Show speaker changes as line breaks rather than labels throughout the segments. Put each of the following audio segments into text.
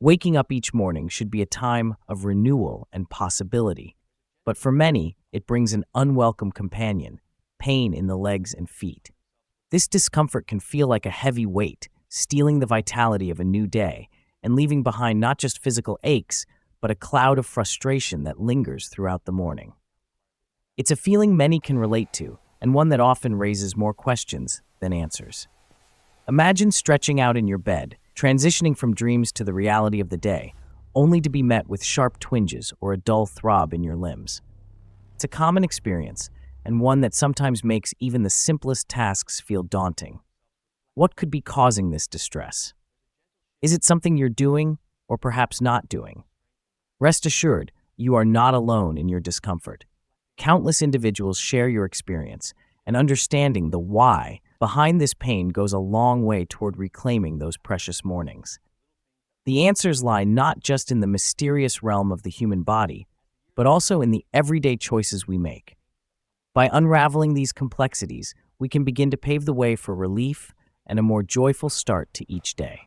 Waking up each morning should be a time of renewal and possibility. But for many, it brings an unwelcome companion, pain in the legs and feet. This discomfort can feel like a heavy weight, stealing the vitality of a new day and leaving behind not just physical aches, but a cloud of frustration that lingers throughout the morning. It's a feeling many can relate to, and one that often raises more questions than answers. Imagine stretching out in your bed, transitioning from dreams to the reality of the day, only to be met with sharp twinges or a dull throb in your limbs. It's a common experience, and one that sometimes makes even the simplest tasks feel daunting. What could be causing this distress? Is it something you're doing or perhaps not doing? Rest assured, you are not alone in your discomfort. Countless individuals share your experience, and understanding the why behind this pain goes a long way toward reclaiming those precious mornings. The answers lie not just in the mysterious realm of the human body, but also in the everyday choices we make. By unraveling these complexities, we can begin to pave the way for relief and a more joyful start to each day.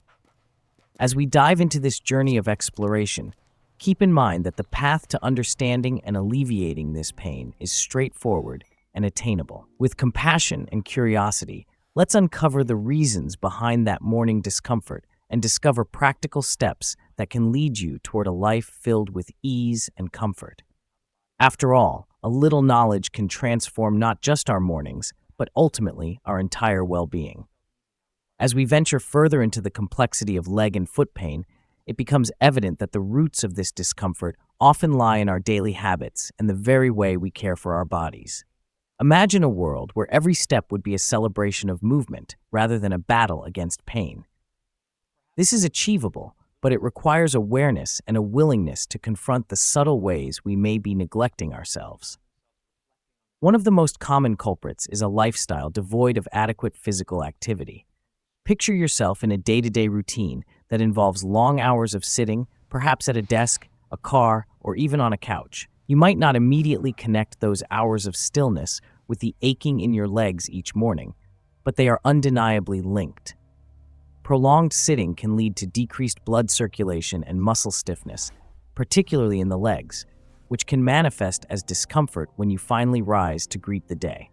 As we dive into this journey of exploration, keep in mind that the path to understanding and alleviating this pain is straightforward and attainable. With compassion and curiosity, let's uncover the reasons behind that morning discomfort and discover practical steps that can lead you toward a life filled with ease and comfort. After all, a little knowledge can transform not just our mornings, but ultimately our entire well-being. As we venture further into the complexity of leg and foot pain, it becomes evident that the roots of this discomfort often lie in our daily habits and the very way we care for our bodies. Imagine a world where every step would be a celebration of movement rather than a battle against pain. This is achievable, but it requires awareness and a willingness to confront the subtle ways we may be neglecting ourselves. One of the most common culprits is a lifestyle devoid of adequate physical activity. Picture yourself in a day-to-day routine that involves long hours of sitting, perhaps at a desk, a car, or even on a couch. You might not immediately connect those hours of stillness with the aching in your legs each morning, but they are undeniably linked. Prolonged sitting can lead to decreased blood circulation and muscle stiffness, particularly in the legs, which can manifest as discomfort when you finally rise to greet the day.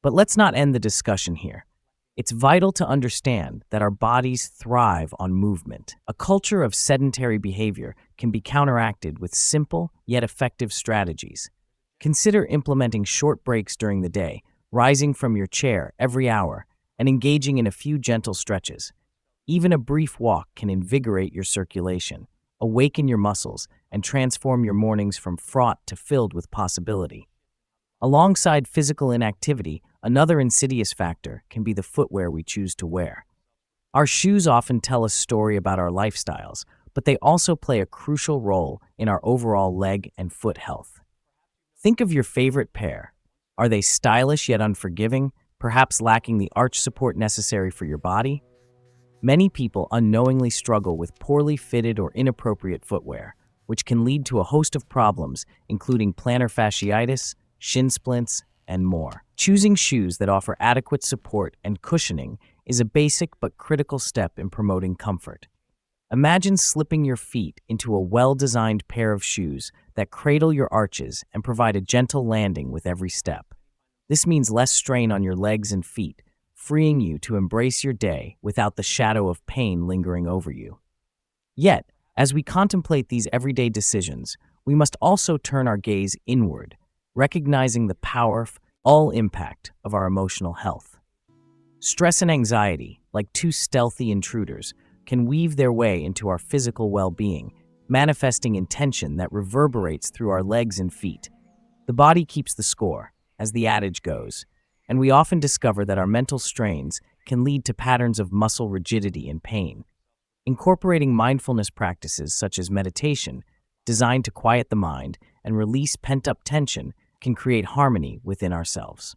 But let's not end the discussion here. It's vital to understand that our bodies thrive on movement. A culture of sedentary behavior can be counteracted with simple yet effective strategies. Consider implementing short breaks during the day, rising from your chair every hour, and engaging in a few gentle stretches. Even a brief walk can invigorate your circulation, awaken your muscles, and transform your mornings from fraught to filled with possibility. Alongside physical inactivity, another insidious factor can be the footwear we choose to wear. Our shoes often tell a story about our lifestyles, but they also play a crucial role in our overall leg and foot health. Think of your favorite pair. Are they stylish yet unforgiving, perhaps lacking the arch support necessary for your body? Many people unknowingly struggle with poorly fitted or inappropriate footwear, which can lead to a host of problems, including plantar fasciitis, shin splints, and more. Choosing shoes that offer adequate support and cushioning is a basic but critical step in promoting comfort. Imagine slipping your feet into a well-designed pair of shoes that cradle your arches and provide a gentle landing with every step. This means less strain on your legs and feet, freeing you to embrace your day without the shadow of pain lingering over you. Yet, as we contemplate these everyday decisions, we must also turn our gaze inward, recognizing the powerful impact of our emotional health. Stress and anxiety, like two stealthy intruders, can weave their way into our physical well-being, manifesting in tension that reverberates through our legs and feet. The body keeps the score, as the adage goes, and we often discover that our mental strains can lead to patterns of muscle rigidity and pain. Incorporating mindfulness practices such as meditation, designed to quiet the mind and release pent-up tension, can create harmony within ourselves.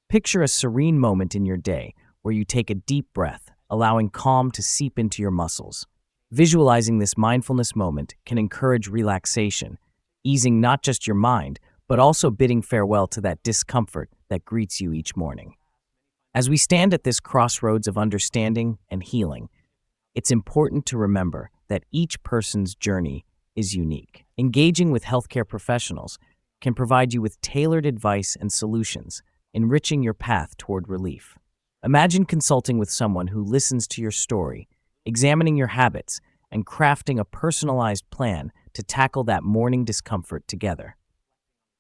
Picture a serene moment in your day where you take a deep breath, allowing calm to seep into your muscles. Visualizing this mindfulness moment can encourage relaxation, easing not just your mind, but also bidding farewell to that discomfort that greets you each morning. As we stand at this crossroads of understanding and healing, it's important to remember that each person's journey is unique. Engaging with healthcare professionals can provide you with tailored advice and solutions, enriching your path toward relief. Imagine consulting with someone who listens to your story, examining your habits, and crafting a personalized plan to tackle that morning discomfort together.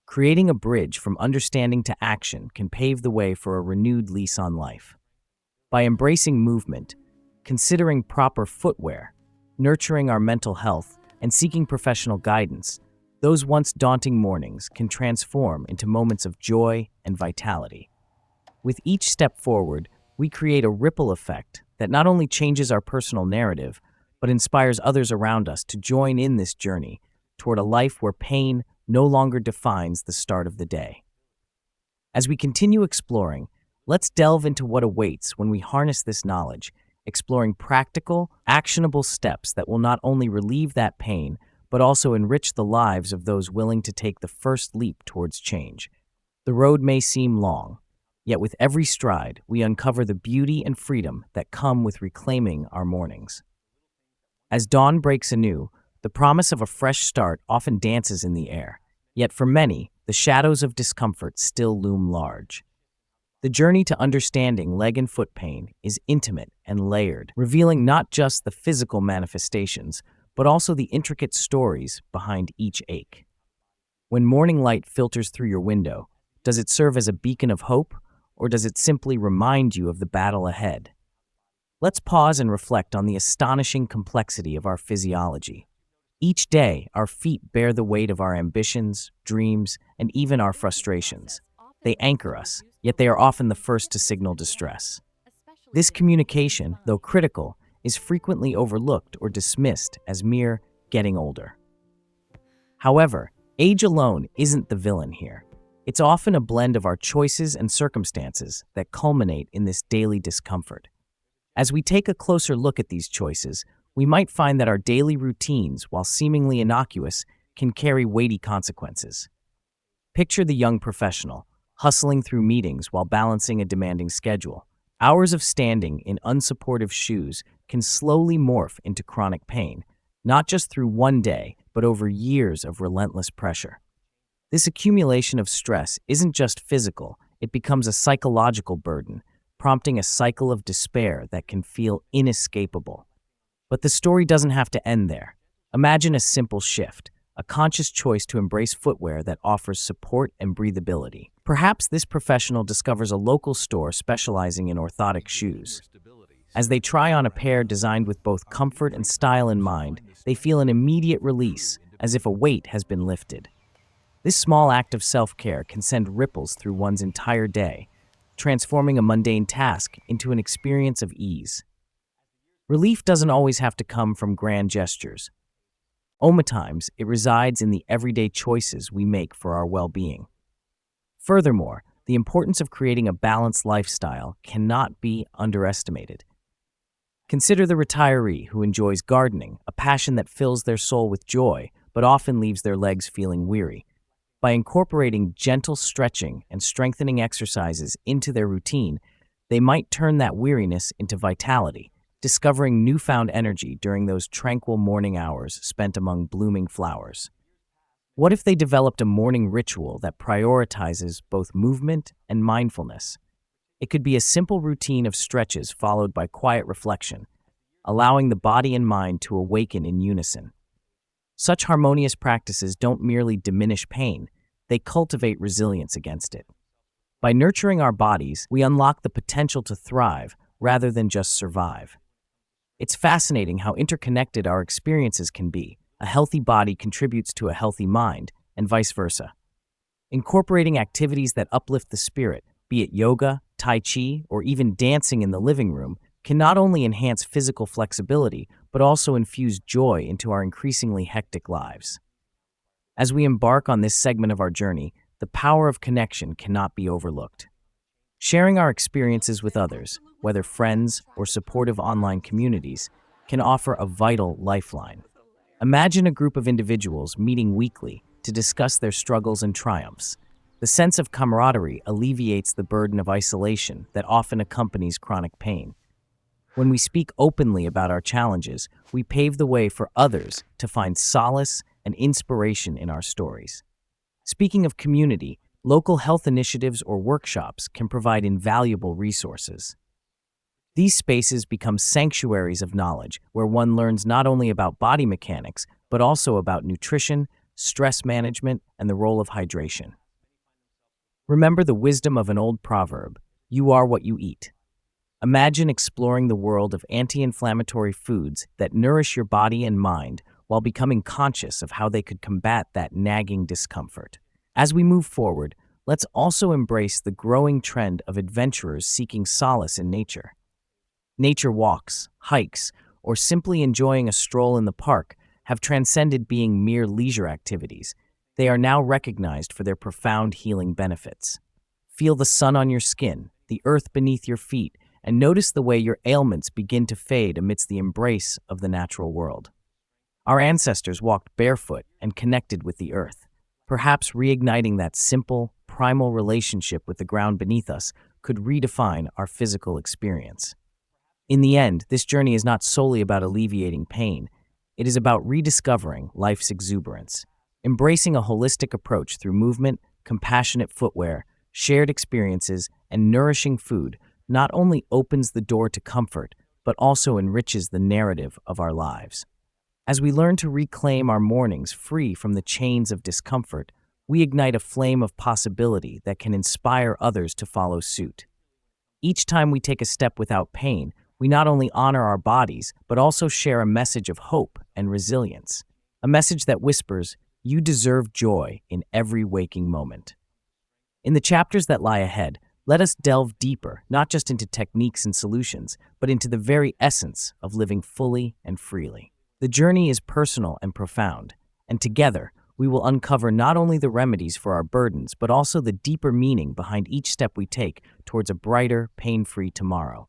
Creating a bridge from understanding to action can pave the way for a renewed lease on life. By embracing movement, considering proper footwear, nurturing our mental health, and seeking professional guidance, those once daunting mornings can transform into moments of joy and vitality. With each step forward, we create a ripple effect that not only changes our personal narrative, but inspires others around us to join in this journey toward a life where pain no longer defines the start of the day. As we continue exploring, let's delve into what awaits when we harness this knowledge, exploring practical, actionable steps that will not only relieve that pain, but also enrich the lives of those willing to take the first leap towards change. The road may seem long, yet with every stride, we uncover the beauty and freedom that come with reclaiming our mornings. As dawn breaks anew, the promise of a fresh start often dances in the air, yet for many, the shadows of discomfort still loom large. The journey to understanding leg and foot pain is intimate and layered, revealing not just the physical manifestations, but also the intricate stories behind each ache. When morning light filters through your window, does it serve as a beacon of hope, or does it simply remind you of the battle ahead? Let's pause and reflect on the astonishing complexity of our physiology. Each day, our feet bear the weight of our ambitions, dreams, and even our frustrations. They anchor us, yet they are often the first to signal distress. This communication, though critical, is frequently overlooked or dismissed as mere getting older. However, age alone isn't the villain here. It's often a blend of our choices and circumstances that culminate in this daily discomfort. As we take a closer look at these choices, we might find that our daily routines, while seemingly innocuous, can carry weighty consequences. Picture the young professional, hustling through meetings while balancing a demanding schedule. Hours of standing in unsupportive shoes can slowly morph into chronic pain, not just through one day, but over years of relentless pressure. This accumulation of stress isn't just physical, it becomes a psychological burden, prompting a cycle of despair that can feel inescapable. But the story doesn't have to end there. Imagine a simple shift, a conscious choice to embrace footwear that offers support and breathability. Perhaps this professional discovers a local store specializing in orthotic shoes. As they try on a pair designed with both comfort and style in mind, they feel an immediate release, as if a weight has been lifted. This small act of self-care can send ripples through one's entire day, transforming a mundane task into an experience of ease. Relief doesn't always have to come from grand gestures. Oftentimes, it resides in the everyday choices we make for our well-being. Furthermore, the importance of creating a balanced lifestyle cannot be underestimated. Consider the retiree who enjoys gardening, a passion that fills their soul with joy, but often leaves their legs feeling weary. By incorporating gentle stretching and strengthening exercises into their routine, they might turn that weariness into vitality, discovering newfound energy during those tranquil morning hours spent among blooming flowers. What if they developed a morning ritual that prioritizes both movement and mindfulness? It could be a simple routine of stretches followed by quiet reflection, allowing the body and mind to awaken in unison. Such harmonious practices don't merely diminish pain, they cultivate resilience against it. By nurturing our bodies, we unlock the potential to thrive rather than just survive. It's fascinating how interconnected our experiences can be. A healthy body contributes to a healthy mind, and vice versa. Incorporating activities that uplift the spirit, be it yoga, tai chi, or even dancing in the living room, can not only enhance physical flexibility, but also infuse joy into our increasingly hectic lives. As we embark on this segment of our journey, the power of connection cannot be overlooked. Sharing our experiences with others, whether friends or supportive online communities, can offer a vital lifeline. Imagine a group of individuals meeting weekly to discuss their struggles and triumphs. The sense of camaraderie alleviates the burden of isolation that often accompanies chronic pain. When we speak openly about our challenges, we pave the way for others to find solace and inspiration in our stories. Speaking of community, local health initiatives or workshops can provide invaluable resources. These spaces become sanctuaries of knowledge where one learns not only about body mechanics, but also about nutrition, stress management, and the role of hydration. Remember the wisdom of an old proverb: you are what you eat. Imagine exploring the world of anti-inflammatory foods that nourish your body and mind while becoming conscious of how they could combat that nagging discomfort. As we move forward, let's also embrace the growing trend of adventurers seeking solace in nature. Nature walks, hikes, or simply enjoying a stroll in the park have transcended being mere leisure activities. They are now recognized for their profound healing benefits. Feel the sun on your skin, the earth beneath your feet, and notice the way your ailments begin to fade amidst the embrace of the natural world. Our ancestors walked barefoot and connected with the earth. Perhaps reigniting that simple, primal relationship with the ground beneath us could redefine our physical experience. In the end, this journey is not solely about alleviating pain. It is about rediscovering life's exuberance. Embracing a holistic approach through movement, compassionate footwear, shared experiences, and nourishing food not only opens the door to comfort, but also enriches the narrative of our lives. As we learn to reclaim our mornings free from the chains of discomfort, we ignite a flame of possibility that can inspire others to follow suit. Each time we take a step without pain, we not only honor our bodies, but also share a message of hope and resilience. A message that whispers, "You deserve joy in every waking moment." In the chapters that lie ahead, let us delve deeper, not just into techniques and solutions, but into the very essence of living fully and freely. The journey is personal and profound, and together, we will uncover not only the remedies for our burdens, but also the deeper meaning behind each step we take towards a brighter, pain-free tomorrow.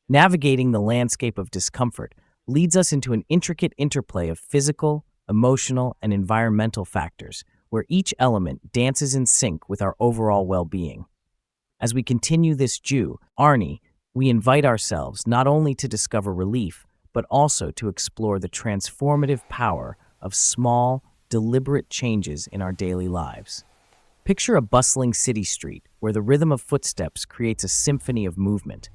Navigating the landscape of discomfort leads us into an intricate interplay of physical, emotional, and environmental factors, where each element dances in sync with our overall well-being. As we continue this journey, we invite ourselves not only to discover relief, but also to explore the transformative power of small, deliberate changes in our daily lives. Picture a bustling city street where the rhythm of footsteps creates a symphony of movement.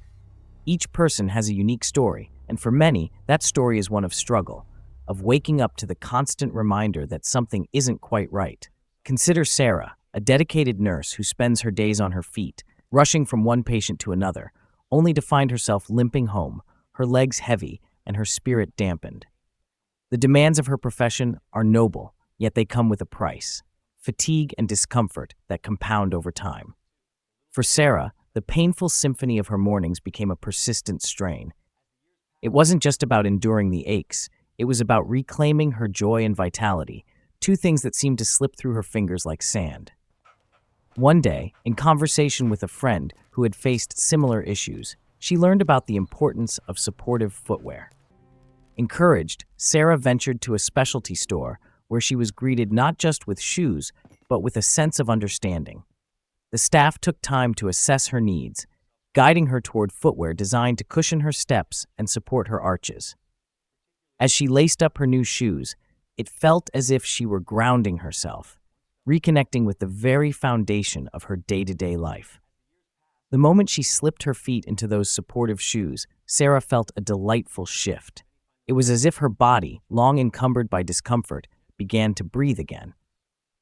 Each person has a unique story, and for many, that story is one of struggle, of waking up to the constant reminder that something isn't quite right. Consider Sarah, a dedicated nurse who spends her days on her feet, rushing from one patient to another, only to find herself limping home, her legs heavy and her spirit dampened. The demands of her profession are noble, yet they come with a price: fatigue and discomfort that compound over time. For Sarah, the painful symphony of her mornings became a persistent strain. It wasn't just about enduring the aches, it was about reclaiming her joy and vitality, two things that seemed to slip through her fingers like sand. One day, in conversation with a friend who had faced similar issues, she learned about the importance of supportive footwear. Encouraged, Sarah ventured to a specialty store where she was greeted not just with shoes, but with a sense of understanding. The staff took time to assess her needs, guiding her toward footwear designed to cushion her steps and support her arches. As she laced up her new shoes, it felt as if she were grounding herself, reconnecting with the very foundation of her day-to-day life. The moment she slipped her feet into those supportive shoes, Sarah felt a delightful shift. It was as if her body, long encumbered by discomfort, began to breathe again.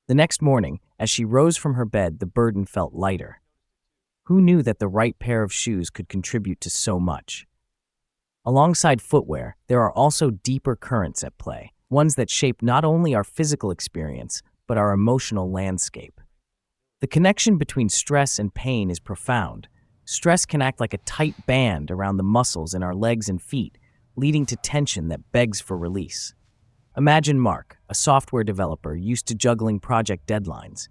The next morning, as she rose from her bed, the burden felt lighter. Who knew that the right pair of shoes could contribute to so much? Alongside footwear, there are also deeper currents at play, ones that shape not only our physical experience, but our emotional landscape. The connection between stress and pain is profound. Stress can act like a tight band around the muscles in our legs and feet, leading to tension that begs for release. Imagine Mark, a software developer used to juggling project deadlines.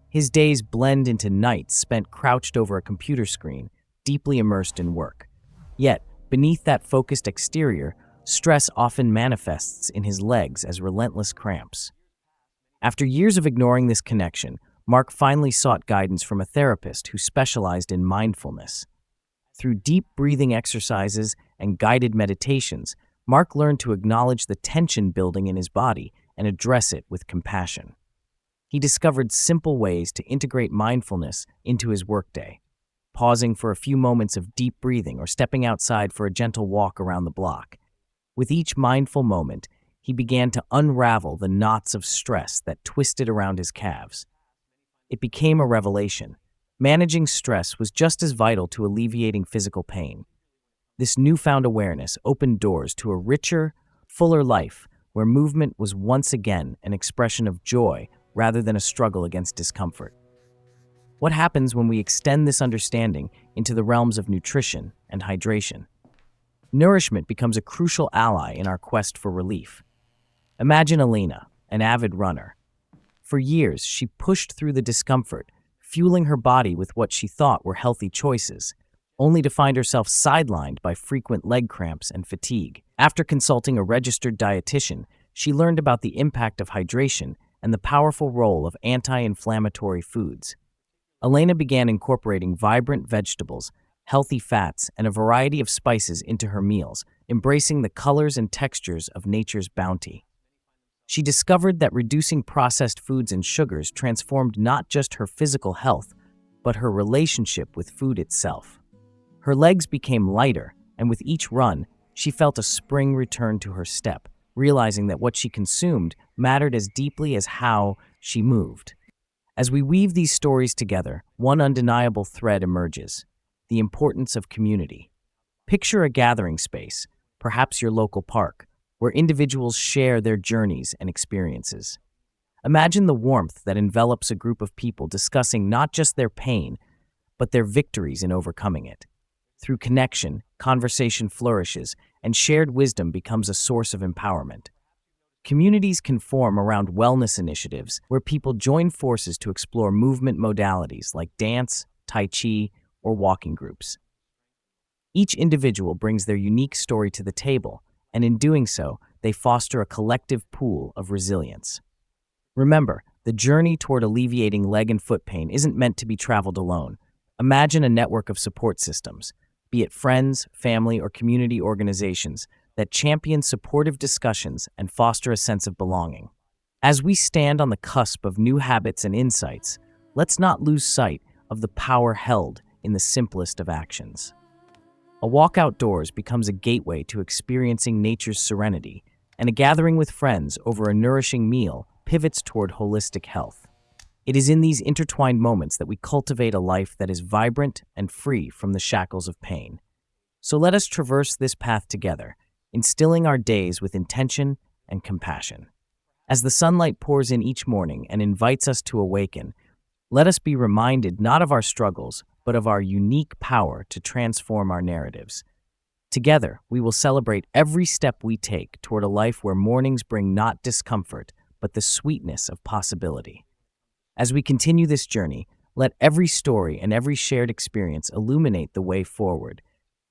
His days blend into nights spent crouched over a computer screen, deeply immersed in work. Yet, beneath that focused exterior, stress often manifests in his legs as relentless cramps. After years of ignoring this connection, Mark finally sought guidance from a therapist who specialized in mindfulness. Through deep breathing exercises and guided meditations, Mark learned to acknowledge the tension building in his body and address it with compassion. He discovered simple ways to integrate mindfulness into his workday, pausing for a few moments of deep breathing or stepping outside for a gentle walk around the block. With each mindful moment, he began to unravel the knots of stress that twisted around his calves. It became a revelation. Managing stress was just as vital to alleviating physical pain. This newfound awareness opened doors to a richer, fuller life where movement was once again an expression of joy rather than a struggle against discomfort. What happens when we extend this understanding into the realms of nutrition and hydration? Nourishment becomes a crucial ally in our quest for relief. Imagine Elena, an avid runner. For years, she pushed through the discomfort, fueling her body with what she thought were healthy choices, only to find herself sidelined by frequent leg cramps and fatigue. After consulting a registered dietitian, she learned about the impact of hydration and the powerful role of anti-inflammatory foods. Elena began incorporating vibrant vegetables, healthy fats, and a variety of spices into her meals, embracing the colors and textures of nature's bounty. She discovered that reducing processed foods and sugars transformed not just her physical health, but her relationship with food itself. Her legs became lighter, and with each run, she felt a spring return to her step, realizing that what she consumed mattered as deeply as how she moved. As we weave these stories together, one undeniable thread emerges: the importance of community. Picture a gathering space, perhaps your local park, where individuals share their journeys and experiences. Imagine the warmth that envelops a group of people discussing not just their pain, but their victories in overcoming it. Through connection, conversation flourishes, and shared wisdom becomes a source of empowerment. Communities can form around wellness initiatives where people join forces to explore movement modalities like dance, tai chi, or walking groups. Each individual brings their unique story to the table, and in doing so, they foster a collective pool of resilience. Remember, the journey toward alleviating leg and foot pain isn't meant to be traveled alone. Imagine a network of support systems, be it friends, family, or community organizations, that champion supportive discussions and foster a sense of belonging. As we stand on the cusp of new habits and insights, let's not lose sight of the power held in the simplest of actions. A walk outdoors becomes a gateway to experiencing nature's serenity, and a gathering with friends over a nourishing meal pivots toward holistic health. It is in these intertwined moments that we cultivate a life that is vibrant and free from the shackles of pain. So let us traverse this path together, instilling our days with intention and compassion. As the sunlight pours in each morning and invites us to awaken, let us be reminded not of our struggles, but of our unique power to transform our narratives. Together, we will celebrate every step we take toward a life where mornings bring not discomfort, but the sweetness of possibility. As we continue this journey, let every story and every shared experience illuminate the way forward,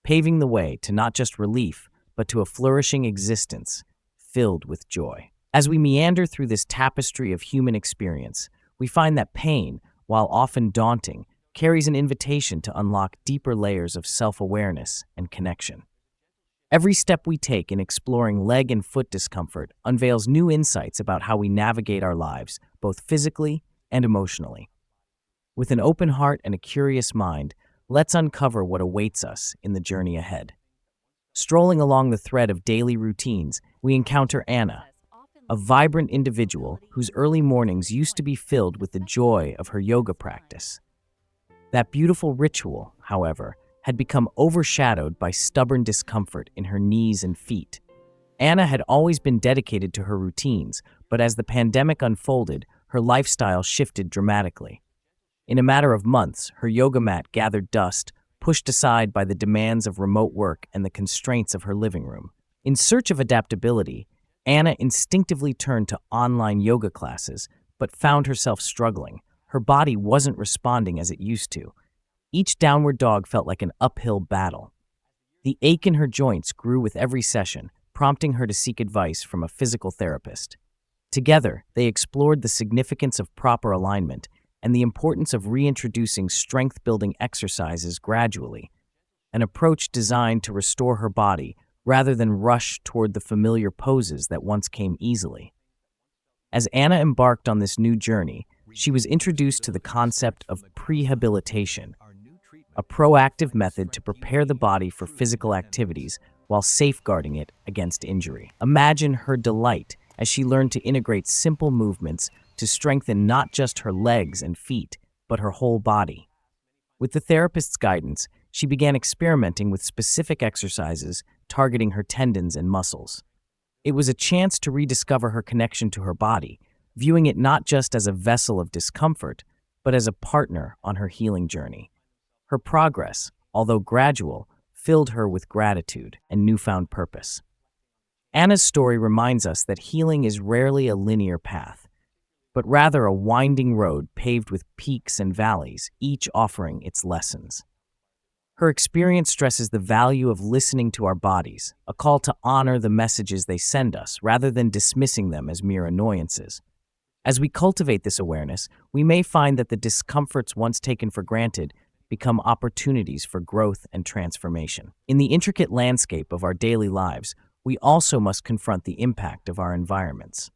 paving the way to not just relief, but to a flourishing existence filled with joy. As we meander through this tapestry of human experience, we find that pain, while often daunting, carries an invitation to unlock deeper layers of self-awareness and connection. Every step we take in exploring leg and foot discomfort unveils new insights about how we navigate our lives, both physically and emotionally. With an open heart and a curious mind, let's uncover what awaits us in the journey ahead. Strolling along the thread of daily routines, we encounter Anna, a vibrant individual whose early mornings used to be filled with the joy of her yoga practice. That beautiful ritual, however, had become overshadowed by stubborn discomfort in her knees and feet. Anna had always been dedicated to her routines, but as the pandemic unfolded, her lifestyle shifted dramatically. In a matter of months, her yoga mat gathered dust, pushed aside by the demands of remote work and the constraints of her living room. In search of adaptability, Anna instinctively turned to online yoga classes, but found herself struggling. Her body wasn't responding as it used to. Each downward dog felt like an uphill battle. The ache in her joints grew with every session, prompting her to seek advice from a physical therapist. Together, they explored the significance of proper alignment and the importance of reintroducing strength-building exercises gradually. an approach designed to restore her body rather than rush toward the familiar poses that once came easily. As Anna embarked on this new journey, she was introduced to the concept of prehabilitation, a proactive method to prepare the body for physical activities while safeguarding it against injury. Imagine her delight as she learned to integrate simple movements to strengthen not just her legs and feet, but her whole body. With the therapist's guidance, she began experimenting with specific exercises targeting her tendons and muscles. It was a chance to rediscover her connection to her body, viewing it not just as a vessel of discomfort, but as a partner on her healing journey. Her progress, although gradual, filled her with gratitude and newfound purpose. Anna's story reminds us that healing is rarely a linear path, but rather a winding road paved with peaks and valleys, each offering its lessons. Her experience stresses the value of listening to our bodies, a call to honor the messages they send us rather than dismissing them as mere annoyances. As we cultivate this awareness, we may find that the discomforts once taken for granted become opportunities for growth and transformation. In the intricate landscape of our daily lives, we also must confront the impact of our environments.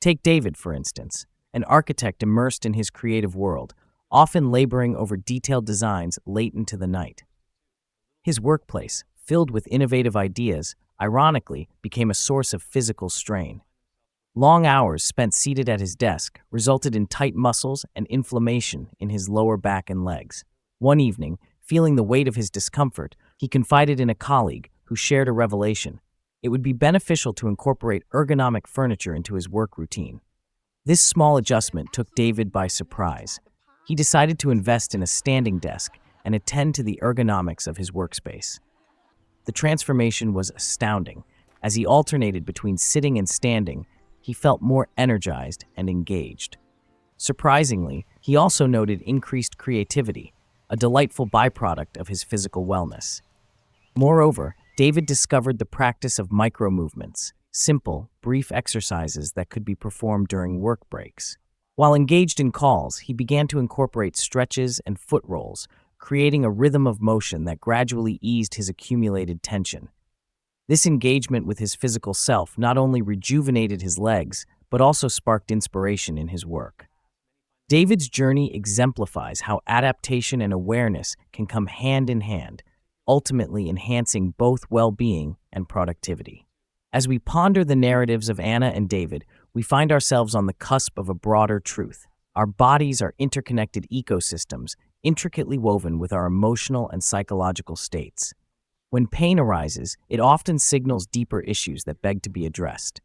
Take David, for instance, an architect immersed in his creative world, often laboring over detailed designs late into the night. His workplace, filled with innovative ideas, ironically became a source of physical strain. Long hours spent seated at his desk resulted in tight muscles and inflammation in his lower back and legs. One evening, feeling the weight of his discomfort, he confided in a colleague who shared a revelation. It would be beneficial to incorporate ergonomic furniture into his work routine. This small adjustment took David by surprise. He decided to invest in a standing desk and attend to the ergonomics of his workspace. The transformation was astounding. As he alternated between sitting and standing, he felt more energized and engaged. Surprisingly, he also noted increased creativity, a delightful byproduct of his physical wellness. Moreover, David discovered the practice of micro-movements, simple, brief exercises that could be performed during work breaks. While engaged in calls, he began to incorporate stretches and foot rolls, creating a rhythm of motion that gradually eased his accumulated tension. This engagement with his physical self not only rejuvenated his legs, but also sparked inspiration in his work. David's journey exemplifies how adaptation and awareness can come hand in hand, ultimately enhancing both well-being and productivity. As we ponder the narratives of Anna and David, we find ourselves on the cusp of a broader truth. Our bodies are interconnected ecosystems, intricately woven with our emotional and psychological states. When pain arises, it often signals deeper issues that beg to be addressed.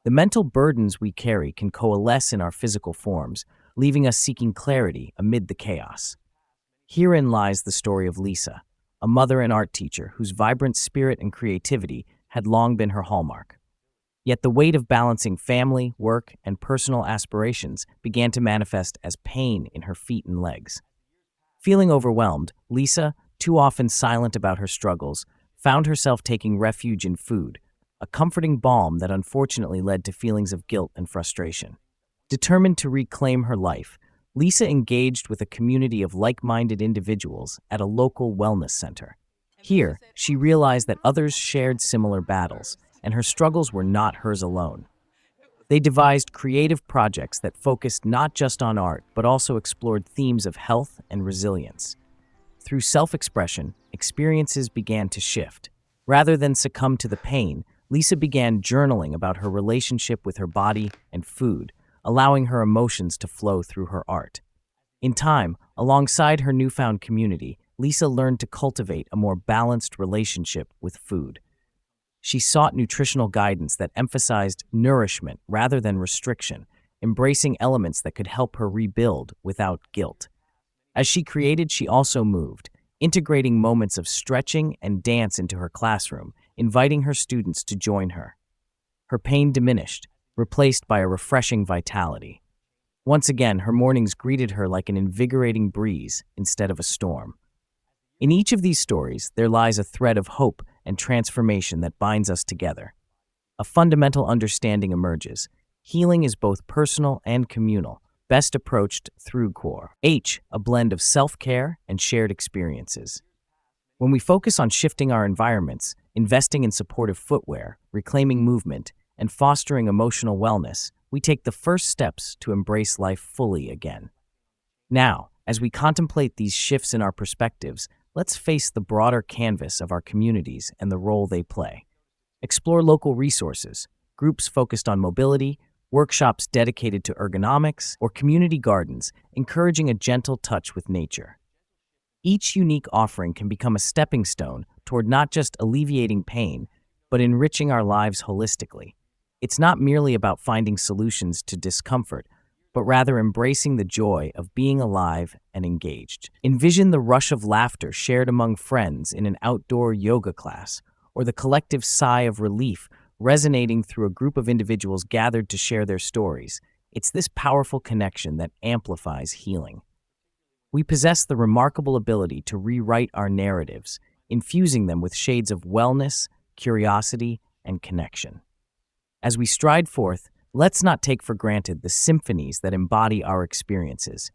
The mental burdens we carry can coalesce in our physical forms, leaving us seeking clarity amid the chaos. Herein lies the story of Lisa, a mother and art teacher whose vibrant spirit and creativity had long been her hallmark. Yet the weight of balancing family, work, and personal aspirations began to manifest as pain in her feet and legs. Feeling overwhelmed, Lisa, too often silent about her struggles, found herself taking refuge in food, a comforting balm that unfortunately led to feelings of guilt and frustration. Determined to reclaim her life, Lisa engaged with a community of like-minded individuals at a local wellness center. Here, she realized that others shared similar battles, and her struggles were not hers alone. They devised creative projects that focused not just on art, but also explored themes of health and resilience. Through self-expression, experiences began to shift. Rather than succumb to the pain, Lisa began journaling about her relationship with her body and food, allowing her emotions to flow through her art. In time, alongside her newfound community, Lisa learned to cultivate a more balanced relationship with food. She sought nutritional guidance that emphasized nourishment rather than restriction, embracing elements that could help her rebuild without guilt. As she created, she also moved, integrating moments of stretching and dance into her classroom, inviting her students to join her. Her pain diminished, replaced by a refreshing vitality. Once again, her mornings greeted her like an invigorating breeze instead of a storm. In each of these stories, there lies a thread of hope and transformation that binds us together. A fundamental understanding emerges. Healing is both personal and communal, best approached through core. A blend of self-care and shared experiences. When we focus on shifting our environments, investing in supportive footwear, reclaiming movement, and fostering emotional wellness, we take the first steps to embrace life fully again. Now, as we contemplate these shifts in our perspectives, let's face the broader canvas of our communities and the role they play. Explore local resources, groups focused on mobility, workshops dedicated to ergonomics, or community gardens encouraging a gentle touch with nature. Each unique offering can become a stepping stone toward not just alleviating pain, but enriching our lives holistically. It's not merely about finding solutions to discomfort, but rather embracing the joy of being alive and engaged. Envision the rush of laughter shared among friends in an outdoor yoga class, or the collective sigh of relief resonating through a group of individuals gathered to share their stories. It's this powerful connection that amplifies healing. We possess the remarkable ability to rewrite our narratives, infusing them with shades of wellness, curiosity, and connection. As we stride forth, let's not take for granted the symphonies that embody our experiences,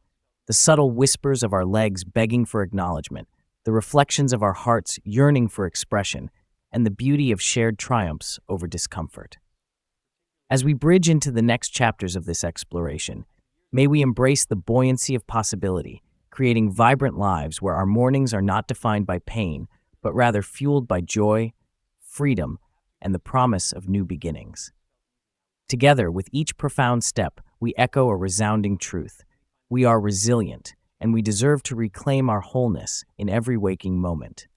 the subtle whispers of our legs begging for acknowledgement, the reflections of our hearts yearning for expression, and the beauty of shared triumphs over discomfort. As we bridge into the next chapters of this exploration, may we embrace the buoyancy of possibility, creating vibrant lives where our mornings are not defined by pain, but rather fueled by joy, freedom, and the promise of new beginnings. Together, with each profound step, we echo a resounding truth. We are resilient, and we deserve to reclaim our wholeness in every waking moment.